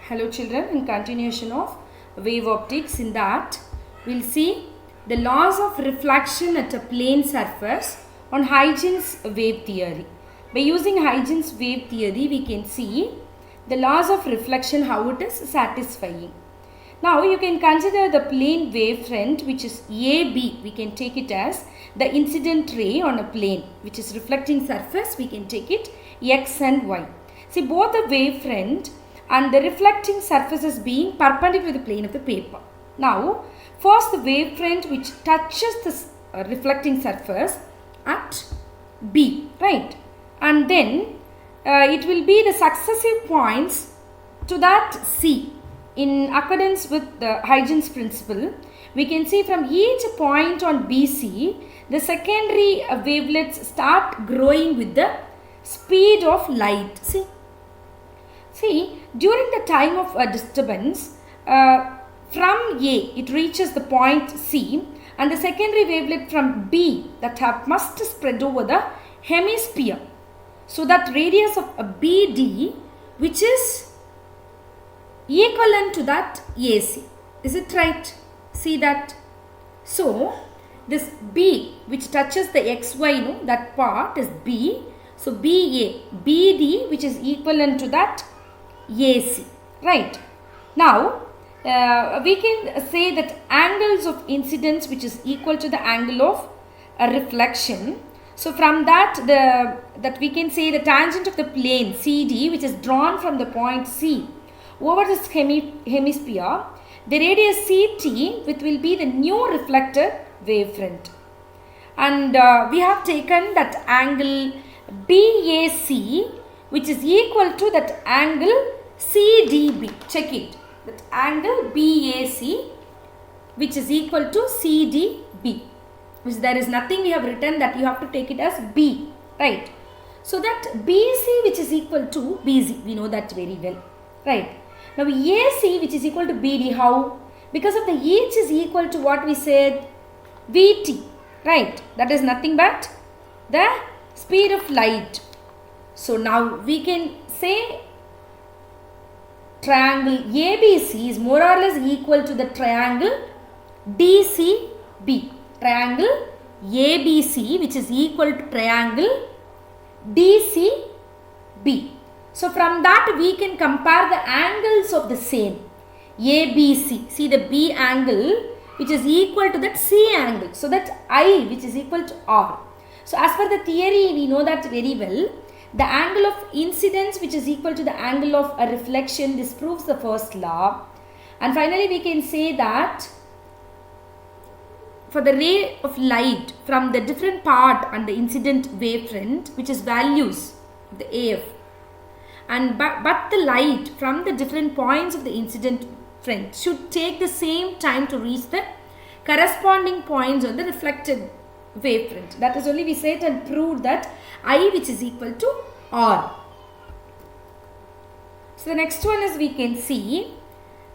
Hello children, in continuation of wave optics, in that we will see the laws of reflection at a plane surface on Huygen's wave theory. By using Huygen's wave theory, we can see the laws of reflection, how it is satisfying. Now you can consider the plane wavefront, which is AB. We can take it as the incident ray on a plane, which is reflecting surface. We can take it X and Y. See, both the wavefront and the reflecting surfaces being perpendicular to the plane of the paper. Now, first the wavefront which touches the reflecting surface at B, right? And then it will be the successive points to that C. In accordance with the Huygen's principle, we can see from each point on BC, the secondary wavelets start growing with the speed of light. See, during the time of a disturbance, from A, it reaches the point C, and the secondary wavelet from B that must spread over the hemisphere. So that radius of BD, which is equivalent to that AC. Is it right? See that? So, this B which touches the XY, that part is B. So, BA, BD which is equivalent to that AC. Right? Now, we can say that angles of incidence which is equal to the angle of reflection. So, from that, we can say the tangent of the plane CD which is drawn from the point C over this hemisphere, the radius CT which will be the new reflected wavefront. And we have taken that angle BAC which is equal to that angle CDB. Check it. That angle BAC which is equal to CDB. Which there is nothing we have written, that you have to take it as B. Right. So that BC which is equal to BC. We know that very well. Right. Now AC which is equal to BD, how? Because of the each is equal to what we said, VT, right? That is nothing but the speed of light. So now we can say triangle ABC is more or less equal to the triangle DCB. Triangle ABC which is equal to triangle DCB. So from that we can compare the angles of the same ABC. See the B angle which is equal to that C angle. So that I which is equal to R. So as per the theory we know that very well. The angle of incidence which is equal to the angle of a reflection. This proves the first law. And finally we can say that for the ray of light from the different part on the incident wavefront, which is values of the AF, and but the light from the different points of the incident front should take the same time to reach the corresponding points on the reflected wavefront. That is only we said and proved that I which is equal to R. So the next one is we can see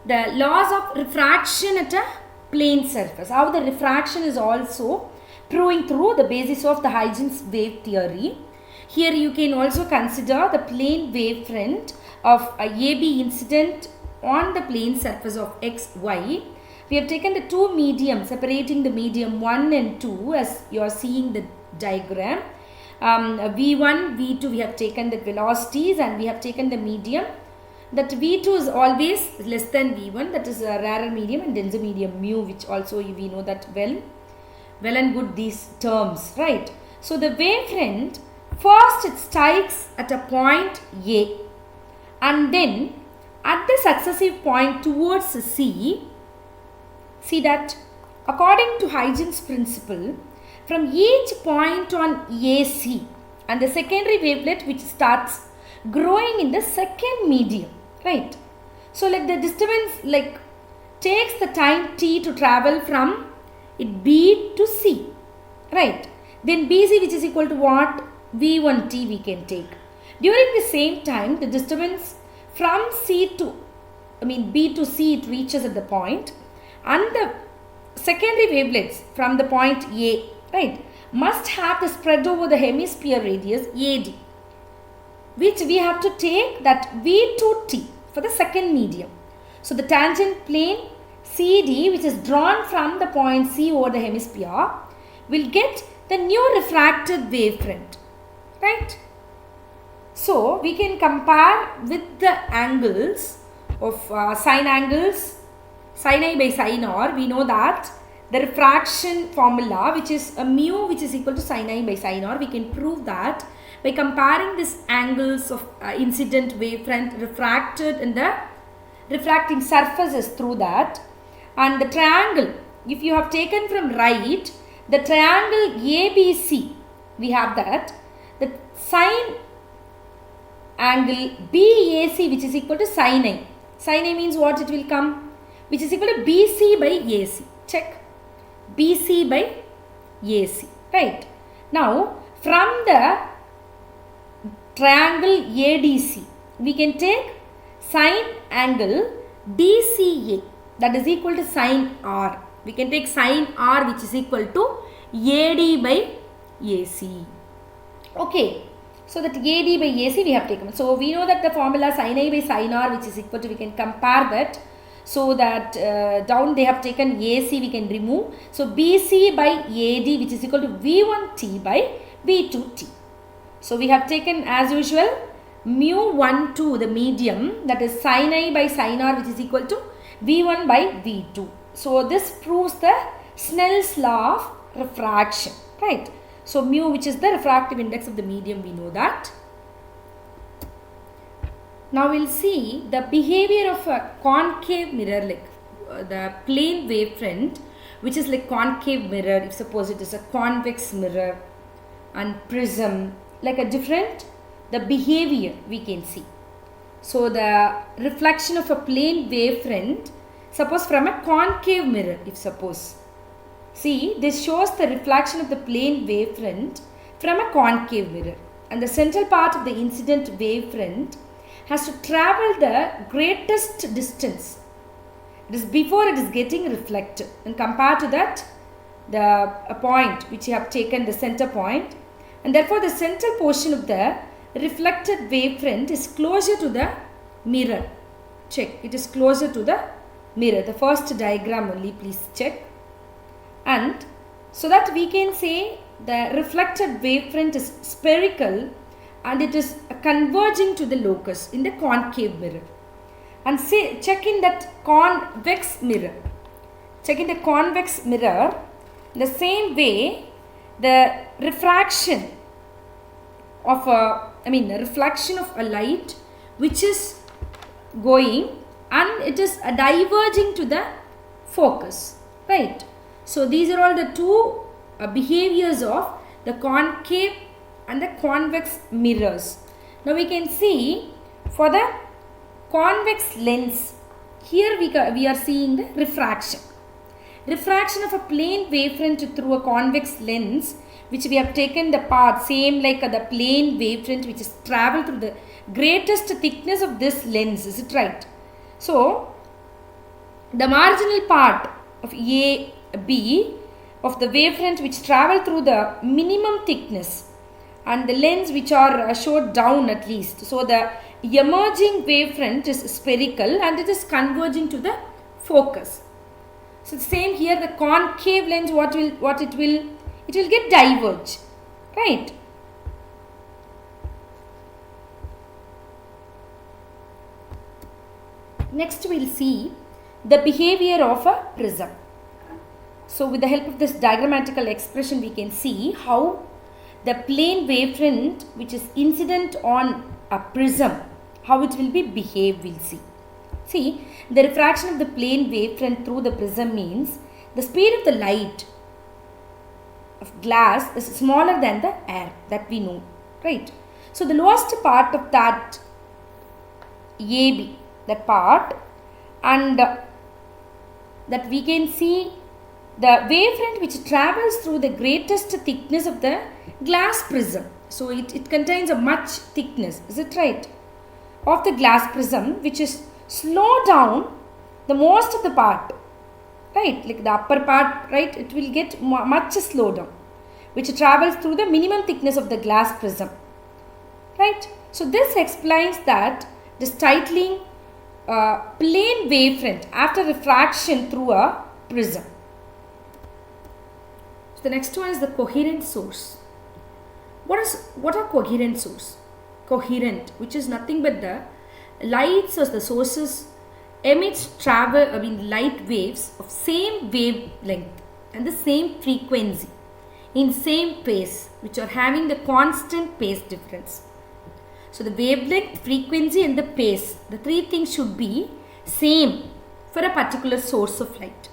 the laws of refraction at a plane surface. How the refraction is also proving through the basis of the Huygen's wave theory. Here you can also consider the plane wavefront of a AB incident on the plane surface of XY. We have taken the two mediums, separating the medium 1 and 2 as you are seeing the diagram. V1, V2 we have taken the velocities, and we have taken the medium. That V2 is always less than V1, that is a rarer medium, and denser medium mu, which also we know that well and good these terms, right? So the wavefront, first it strikes at a point A, and then at the successive point towards C. See that according to Huygen's principle, from each point on AC and the secondary wavelet which starts growing in the second medium, right? So like the disturbance takes the time T to travel from it B to C, right? Then BC which is equal to what? V1T we can take. During the same time, the disturbance from B to C it reaches at the point, and the secondary wavelets from the point A, right, must have the spread over the hemisphere radius AD, which we have to take that V2T. for the second medium. So the tangent plane CD, which is drawn from the point C over the hemisphere, will get the new refracted wavefront, right? So we can compare with the angles of sine angles, sin I by sin R. We know that the refraction formula, which is a mu which is equal to sin I by sin R, we can prove that by comparing these angles of incident wavefront refracted and the refracting surfaces through that. And the triangle, if you have taken from right, the triangle ABC, we have that, the sine angle BAC, which is equal to sin I. Sin I means what it will come? Which is equal to BC by AC. Check. BC by AC. Right. Now, from the triangle ADC, we can take sine angle DCA, that is equal to sin R. We can take sin R, which is equal to AD by AC. Okay. So that AD by AC we have taken. So we know that the formula sin I by sin R, which is equal to, we can compare that. So that down they have taken AC, we can remove. So BC by AD, which is equal to V1T by V2T. So we have taken as usual mu12, the medium, that is sin I by sin R, which is equal to V1 by V2. So this proves the Snell's law of refraction, right? So mu, which is the refractive index of the medium, we know that. Now we'll see the behavior of a concave mirror, like the plane wavefront, which is like concave mirror, if suppose it is a convex mirror, and prism, like a different, the behavior we can see. So the reflection of a plane wavefront, suppose from a concave mirror, if suppose. See, this shows the reflection of the plane wavefront from a concave mirror, and the central part of the incident wavefront has to travel the greatest distance. It is before it is getting reflected, and compared to that, a point which you have taken the center point, and therefore the central portion of the reflected wavefront is closer to the mirror. Check, it is closer to the mirror. The first diagram only, please check. And so that we can say the reflected wavefront is spherical and it is converging to the locus in the concave mirror. And say, check in that convex mirror. Check in the convex mirror. In the same way, the refraction of the reflection of a light which is going and it is diverging to the focus, right? So these are all the two behaviors of the concave and the convex mirrors. Now we can see for the convex lens, here we are seeing the refraction. Refraction of a plane wavefront through a convex lens, which we have taken the path same like the plane wavefront which is traveled through the greatest thickness of this lens, is it right? So the marginal part of AB of the wavefront which travel through the minimum thickness and the lens which are showed down at least. So the emerging wavefront is spherical and it is converging to the focus. So the same here, the concave lens, it will get diverge, right? Next we will see the behavior of a prism. So with the help of this diagrammatical expression, we can see how the plane wavefront which is incident on a prism, how it will be behaved, we'll see. See, the refraction of the plane wavefront through the prism means the speed of the light of glass is smaller than the air, that we know, right? So the lowest part of that AB, that part, and that we can see the wavefront which travels through the greatest thickness of the glass prism. So it contains a much thickness, is it right, of the glass prism, which is slow down the most of the part, right, like the upper part, right, it will get much slow down, which travels through the minimum thickness of the glass prism, right. So this explains that this titling plane wavefront after refraction through a prism. So the next one is the coherent source. What are coherent source? Coherent, which is nothing but the lights or the sources emits light waves of same wavelength and the same frequency in same phase, which are having the constant phase difference. So the wavelength, frequency and the phase, the three things should be same for a particular source of light.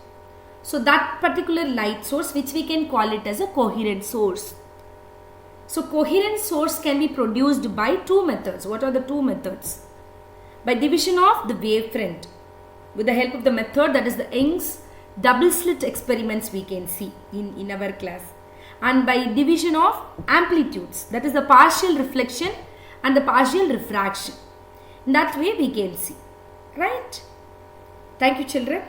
So that particular light source, which we can call it as a coherent source. So coherent source can be produced by two methods. What are the two methods? By division of the wavefront with the help of the method that is the Young's double slit experiments we can see in our class, and by division of amplitudes, that is the partial reflection and the partial refraction. In that way we can see, right? Thank you children.